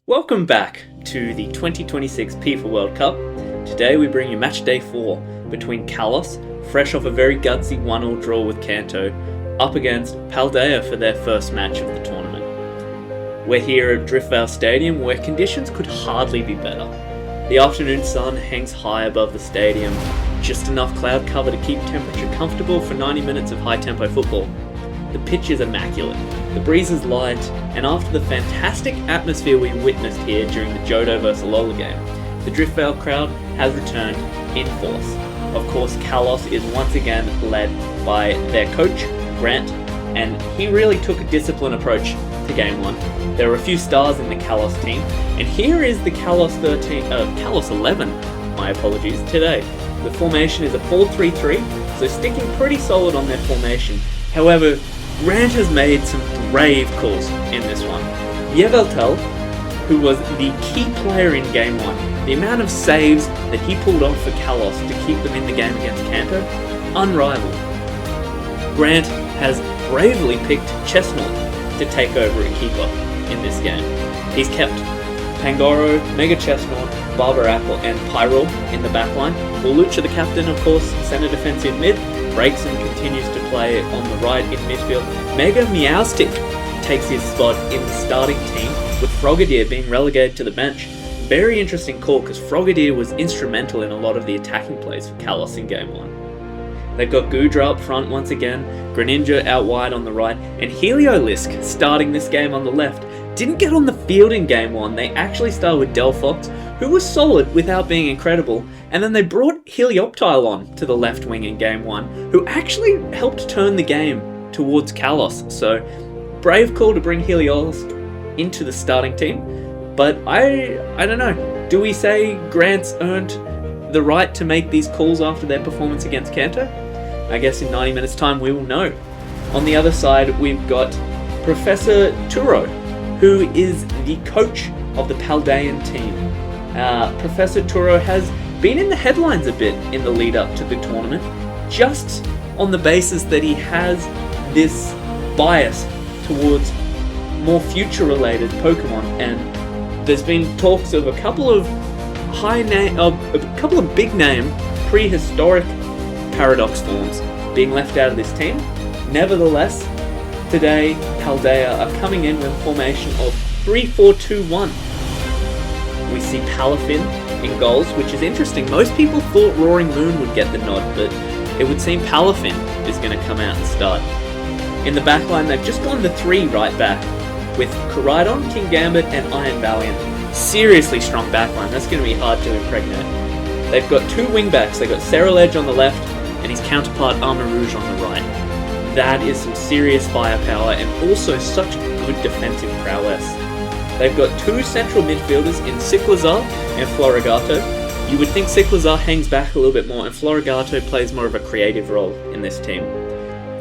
Welcome back to the 2026 PIFA World Cup. Today we bring you match day 4 between Kalos, fresh off a very gutsy 1-1 draw with Kanto, up against Paldea for their first match of the tournament. We're here at Driftveil Stadium where conditions could hardly be better. The afternoon sun hangs high above the stadium, just enough cloud cover to keep temperature comfortable for 90 minutes of high-tempo football. The pitch is immaculate, the breeze is light, and after the fantastic atmosphere we witnessed here during the Jodo vs Lola game, the Driftveil crowd has returned in force. Of course, Kalos is once again led by their coach, Grant, and he really took a disciplined approach to game 1. There were a few stars in the Kalos team, and here is the Kalos 11, my apologies, today. The formation is a 4-3-3, so sticking pretty solid on their formation. However, Grant has made some brave calls in this one. Yeveltel, who was the key player in Game 1, the amount of saves that he pulled off for Kalos to keep them in the game against Kanto, unrivaled. Grant has bravely picked Chestnut to take over a keeper in this game. He's kept Pangoro, Mega Chestnut, Barber Apple and Pyro in the backline. Lucha, the captain, of course, centre defensive mid, breaks and continues to play on the right in midfield. Mega Meowstick takes his spot in the starting team, with Frogadier being relegated to the bench. Very interesting call, because Frogadier was instrumental in a lot of the attacking plays for Kalos in Game 1. They've got Gudra up front once again, Greninja out wide on the right, and Heliolisk starting this game on the left. Didn't get on the field in Game 1, they actually started with Delphox, who was solid without being incredible, and then they brought Helioptile on to the left wing in Game 1, who actually helped turn the game towards Kalos. So, brave call to bring Heliolisk into the starting team, but I don't know, do we say Grant's earned the right to make these calls after their performance against Kanto? I guess in 90 minutes time we will know. On the other side we've got Professor Turo, who is the coach of the Paldean team. Professor Turo has been in the headlines a bit in the lead up to the tournament, just on the basis that he has this bias towards more future related Pokemon, and there's been talks of a couple of big name prehistoric Paradox forms being left out of this team. Nevertheless, today Paldea are coming in with a formation of 3-4-2-1. We see Palafin in goals, which is interesting. Most people thought Roaring Moon would get the nod, but it would seem Palafin is going to come out and start. In the backline, they've just gone to 3 right back, with Koraidon, Kingambit and Iron Valiant. Seriously strong backline, that's going to be hard to impregnate. They've got 2 wingbacks, they've got Ceruledge on the left, and his counterpart Armarouge on the right. That is some serious firepower, and also such good defensive prowess. They've got 2 central midfielders in Cyclizar and Florigato. You would think Cyclizar hangs back a little bit more, and Florigato plays more of a creative role in this team.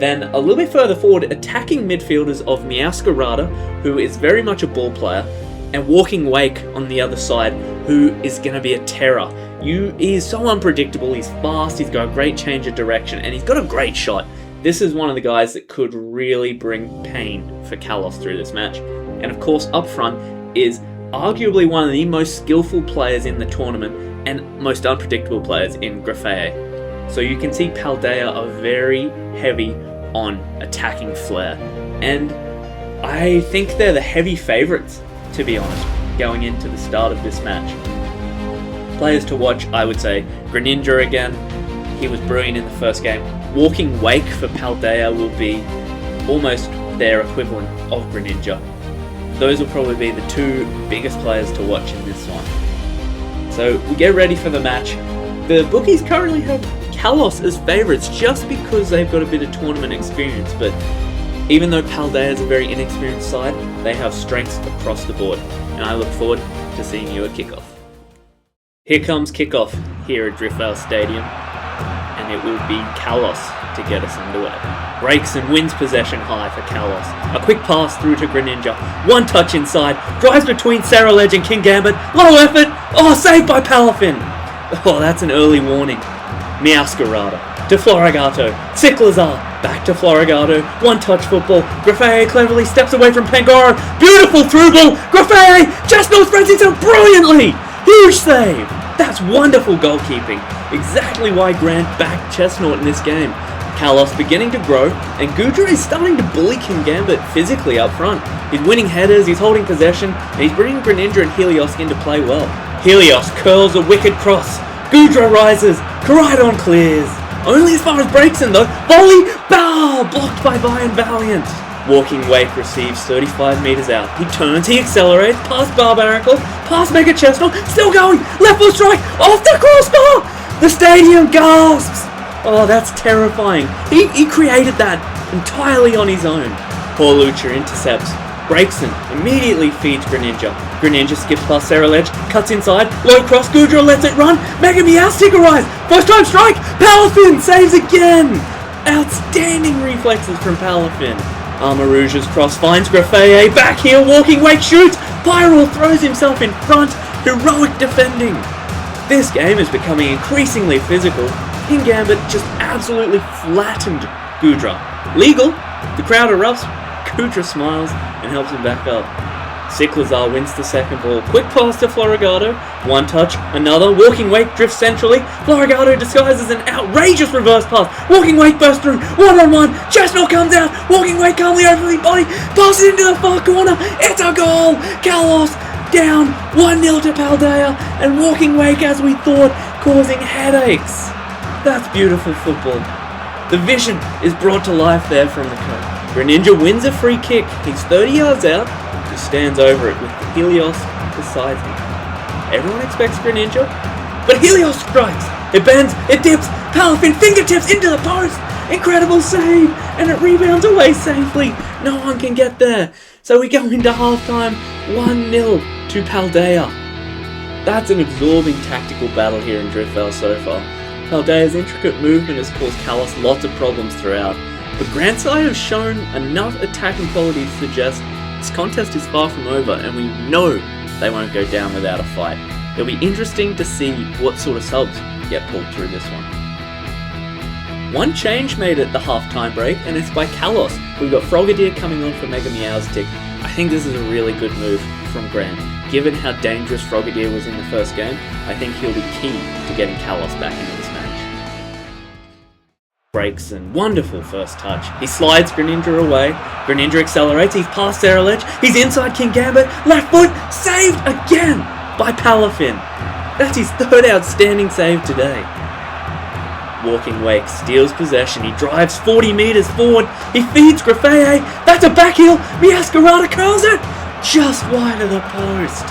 Then, a little bit further forward, attacking midfielders of Meowscarada, who is very much a ball player, and Walking Wake on the other side, who is going to be a terror. He is so unpredictable, he's fast, he's got a great change of direction, and he's got a great shot. This is one of the guys that could really bring pain for Kalos through this match. And of course, up front is arguably one of the most skillful players in the tournament and most unpredictable players in Graffae. So you can see Paldea are very heavy on attacking flair. And I think they're the heavy favourites, to be honest, going into the start of this match. Players to watch, I would say, Greninja again. He was brilliant in the first game. Walking Wake for Paldea will be almost their equivalent of Greninja. Those will probably be the 2 biggest players to watch in this one. So we get ready for the match. The bookies currently have Kalos as favourites just because they've got a bit of tournament experience, but even though Paldea is a very inexperienced side, they have strengths across the board, and I look forward to seeing you at kickoff. Here comes kickoff here at Driftveil Stadium, and it will be Kalos to get us underway. Breaks and wins possession high for Kalos. A quick pass through to Greninja. One touch inside. Drives between Ceruledge and Kingambit. Low effort. Oh, saved by Palafin. Oh, that's an early warning. Miascarada to Florigato. Ciclazar back to Florigato. One-touch football. Graffaye cleverly steps away from Pangoro. Beautiful through ball. Graffaye just knows Francis brilliantly. Huge save. That's wonderful goalkeeping. Exactly why Grant backed Chestnut in this game. Kalos beginning to grow, and Gudra is starting to bully King Gambit physically up front. He's winning headers, he's holding possession, and he's bringing Greninja and Helios in to play well. Helios curls a wicked cross. Gudra rises. Koraidon clears. Only as far as Breakson though. Volley! Bow! Blocked by Vian Valiant. Walking Wake receives 35 metres out. He turns, he accelerates, past Barbaracle, past Mega Chestnut, still going! Left foot strike! Off the crossbar! The stadium gasps! Oh, that's terrifying. He created that entirely on his own. Poor Lucha intercepts. Breakson immediately feeds Greninja. Greninja skips past Sarah Ledge, cuts inside, low cross, Gudra lets it run, Mega Meowstic arrives, first time strike, Palafin saves again! Outstanding reflexes from Palafin. Armarouge's cross finds Graffaye, back heel, Walking Wake shoots, Pyral throws himself in front, heroic defending. This game is becoming increasingly physical. King Gambit just absolutely flattened Gudra. Legal, the crowd erupts, Gudra smiles and helps him back up. Ciclazar wins the second ball. Quick pass to Florigato. One touch, another. Walking Wake drifts centrally. Florigato disguises an outrageous reverse pass. Walking Wake bursts through. One-on-one. Chestnut comes out. Walking Wake calmly over the body. Passes into the far corner. It's a goal. Kalos down 1-0 to Paldea. And Walking Wake, as we thought, causing headaches. That's beautiful football. The vision is brought to life there from the coach. Greninja wins a free kick. He's 30 yards out. He stands over it with the Helios beside him. Everyone expects Greninja, but Helios strikes. It bends, it dips, Palafin fingertips into the post. Incredible save, and it rebounds away safely. No one can get there. So we go into halftime 1-0 to Paldea. That's an absorbing tactical battle here in Driftveil so far. Paldea's intricate movement has caused Kalos lots of problems throughout, but Grandside have shown enough attacking quality to suggest this contest is far from over, and we know they won't go down without a fight. It'll be interesting to see what sort of subs get pulled through this one. One change made at the halftime break, and it's by Kalos. We've got Frogadier coming on for Mega Meowstic. I think this is a really good move from Grant. Given how dangerous Frogadier was in the first game, I think he'll be key to getting Kalos back into this match. Breaks and wonderful first touch. He slides Greninja away. Greninja accelerates. He's past Sarah Ledge. He's inside King Gambit. Left foot saved again by Palafin. That's his third outstanding save today. Walking Wake steals possession. He drives 40 metres forward. He feeds Graffaye. That's a back heel. Miascarada curls it just wide of the post.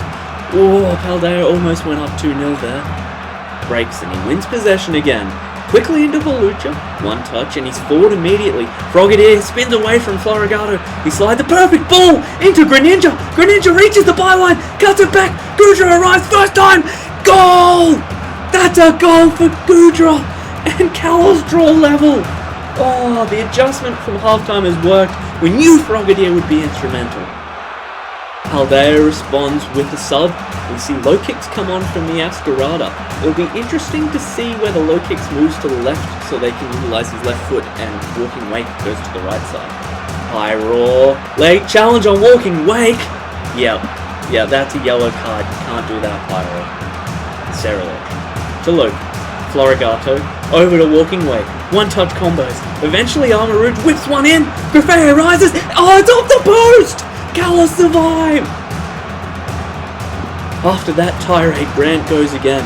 Oh, Paldea almost went up 2-0 there. Breaks and he wins possession again. Quickly into Volucha, one touch, and he's forward immediately. Frogadier spins away from Florigato. He slides the perfect ball into Greninja. Greninja reaches the byline, cuts it back. Gudra arrives first time. Goal! That's a goal for Gudra. And Kalos draw level. Oh, the adjustment from halftime has worked. We knew Frogadier would be instrumental. Paldea responds with a sub. We see low kicks come on from Miascarada. It'll be interesting to see whether low kicks moves to the left so they can utilise his left foot and Walking Wake goes to the right side. High roar. Late challenge on Walking Wake. Yep, that's a yellow card. You can't do that, high roar. Sarah Ledge. To Luke. Florigato. Over to Walking Wake. One touch combos. Eventually Armarouge whips one in. Graffaye rises. Oh, it's off the post! Kalos survived! After that tirade, Grant goes again.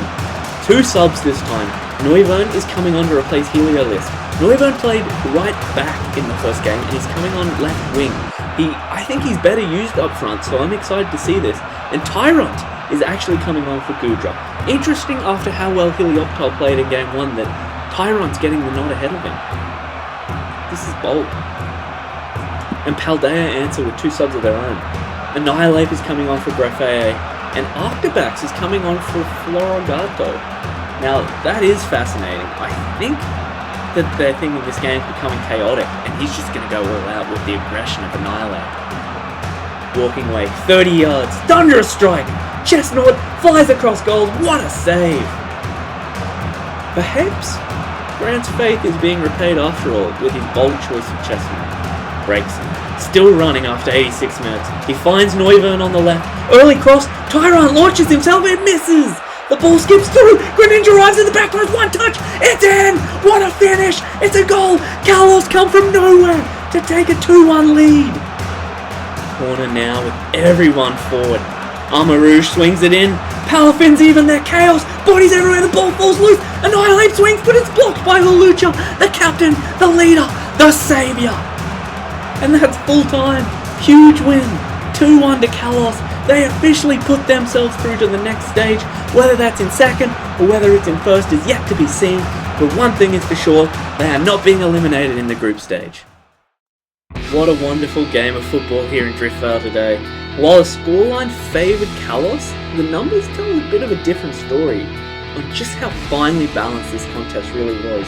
Two subs this time. Noivern is coming on to replace Heliolisk. Noivern played right back in the first game and he's coming on left wing. I think he's better used up front, so I'm excited to see this. And Tyrant is actually coming on for Gudra. Interesting after how well Helioptile played in game 1 that Tyrant's getting the nod ahead of him. This is bold. And Paldea answer with two subs of their own. Annihilate is coming on for Graffaye, and Octobax is coming on for Florigato. Now, that is fascinating. I think that they're thinking this game's becoming chaotic, and he's just going to go all out with the aggression of Annihilate. Walking Wake, 30 yards, thunderous strike! Chestnut flies across goals, what a save! Perhaps Grant's faith is being repaid after all with his bold choice of Chestnut. Breaks him. Still running after 86 minutes. He finds Neuvern on the left. Early cross. Tyrant launches himself. It misses. The ball skips through. Greninja arrives in the back post. One touch. It's in. What a finish. It's a goal. Kalos come from nowhere to take a 2-1 lead. Corner now with everyone forward. Amarouge swings it in. Palafins even there. Chaos. Bodies everywhere. The ball falls loose. Annihilate swings, but it's blocked by Lelucha, the captain, the leader, the saviour. And that's full time. Huge win. 2-1 to Kalos. They officially put themselves through to the next stage. Whether that's in second or whether it's in first is yet to be seen. But one thing is for sure, they are not being eliminated in the group stage. What a wonderful game of football here in Driftveil today. While the scoreline favoured Kalos, the numbers tell a bit of a different story on just how finely balanced this contest really was.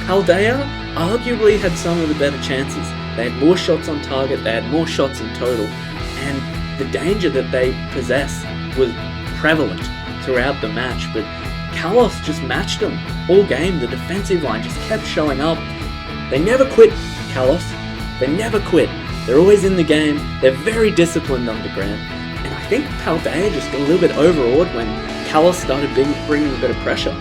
Paldea arguably had some of the better chances. They had more shots on target, they had more shots in total, and the danger that they possessed was prevalent throughout the match, but Kalos just matched them all game. The defensive line just kept showing up. They never quit, Kalos. They never quit. They're always in the game. They're very disciplined under Grant. And I think Paldea just got a little bit overawed when Kalos started bringing a bit of pressure.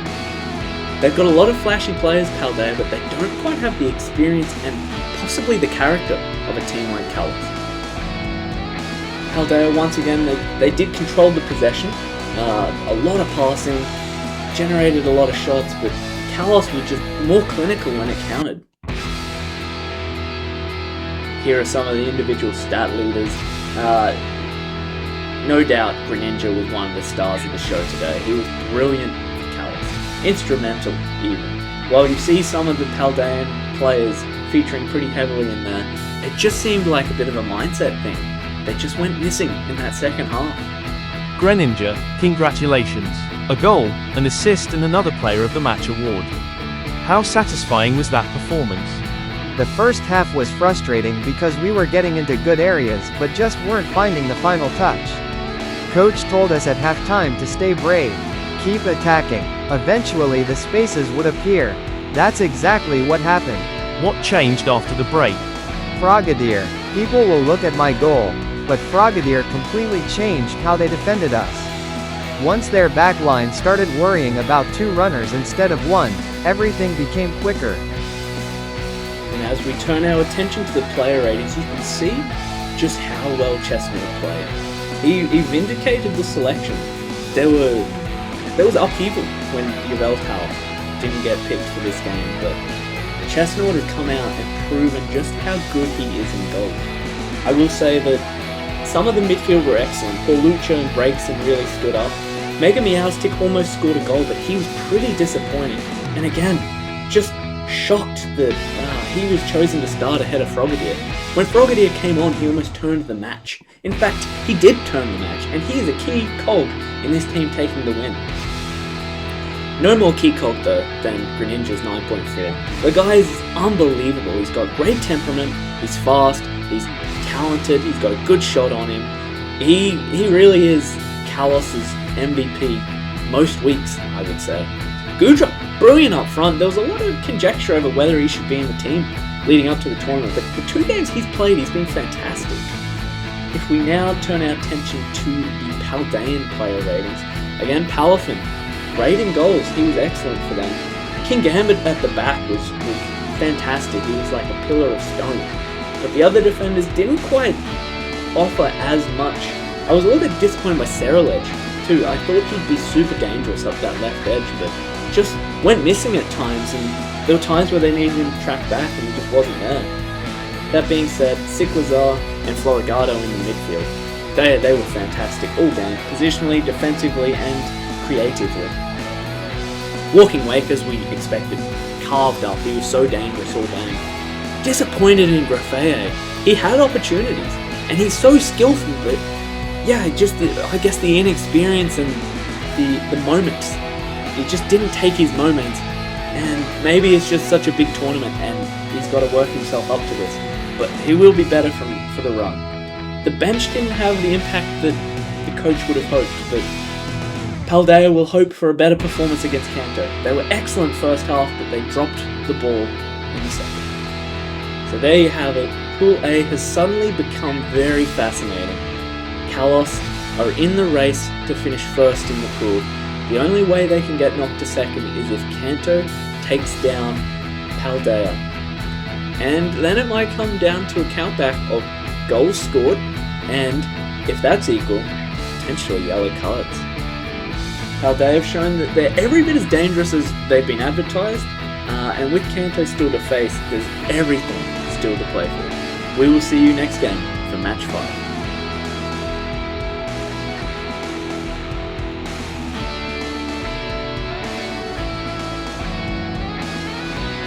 They've got a lot of flashy players, Paldea, but they don't quite have the experience and possibly the character of a team like Kalos. Paldea, once again, they did control the possession. A lot of passing, generated a lot of shots, but Kalos was just more clinical when it counted. Here are some of the individual stat leaders. No doubt Greninja was one of the stars of the show today. He was brilliant for Kalos. Instrumental, even. While you see some of the Paldean players featuring pretty heavily in there, it just seemed like a bit of a mindset thing. They just went missing in that second half. Greninja, congratulations. A goal, an assist and another Player of the Match award. How satisfying was that performance? The first half was frustrating because we were getting into good areas but just weren't finding the final touch. Coach told us at halftime to stay brave, keep attacking. Eventually the spaces would appear. That's exactly what happened. What changed after the break? Frogadier. People will look at my goal, but Frogadier completely changed how they defended us. Once their backline started worrying about 2 runners instead of 1, everything became quicker. And as we turn our attention to the player ratings, you can see just how well Chestnut played. He vindicated the selection. There was upheaval when Yveltal didn't get picked for this game, but Chestnut has come out and proven just how good he is in goal. I will say that some of the midfield were excellent. Paulucha and Breakson really stood up. Mega Meowstic almost scored a goal, but he was pretty disappointing. And again, just shocked that he was chosen to start ahead of Frogadier. When Frogadier came on, he almost turned the match. In fact, he did turn the match, and he is a key cog in this team taking the win. No more key cog though than Greninja's 9.4. The guy is unbelievable. He's got great temperament, he's fast, he's talented, he's got a good shot on him. He really is Kalos' MVP most weeks, I would say. Gudra, brilliant up front. There was a lot of conjecture over whether he should be in the team leading up to the tournament, but the 2 games he's played, he's been fantastic. If we now turn our attention to the Paldean player ratings, again, Palafin, great in goals, he was excellent for them. King Gambit at the back was fantastic, he was like a pillar of stone. But the other defenders didn't quite offer as much. I was a little bit disappointed by Seralege too. I thought he'd be super dangerous up that left edge, but just went missing at times, and there were times where they needed him to track back and he just wasn't there. That being said, Ciclazar and Florigado in the midfield, they were fantastic all game, positionally, defensively and creatively. Walking Wake, as we expected, carved up. He was so dangerous all game. Disappointed in Graffaye. He had opportunities and he's so skillful, but yeah, just I guess the inexperience and the moments. He just didn't take his moments, and maybe it's just such a big tournament and he's got to work himself up to this, but he will be better for the run. The bench didn't have the impact that the coach would have hoped, but Paldea will hope for a better performance against Kanto. They were excellent first half, but they dropped the ball in the second. So there you have it. Pool A has suddenly become very fascinating. Kalos are in the race to finish first in the pool. The only way they can get knocked to second is if Kanto takes down Paldea. And then it might come down to a countback of goals scored, and if that's equal, potentially yellow cards. Paldea have shown that they're every bit as dangerous as they've been advertised, and with Kanto still to face, there's everything still to play for. We will see you next game for match 5.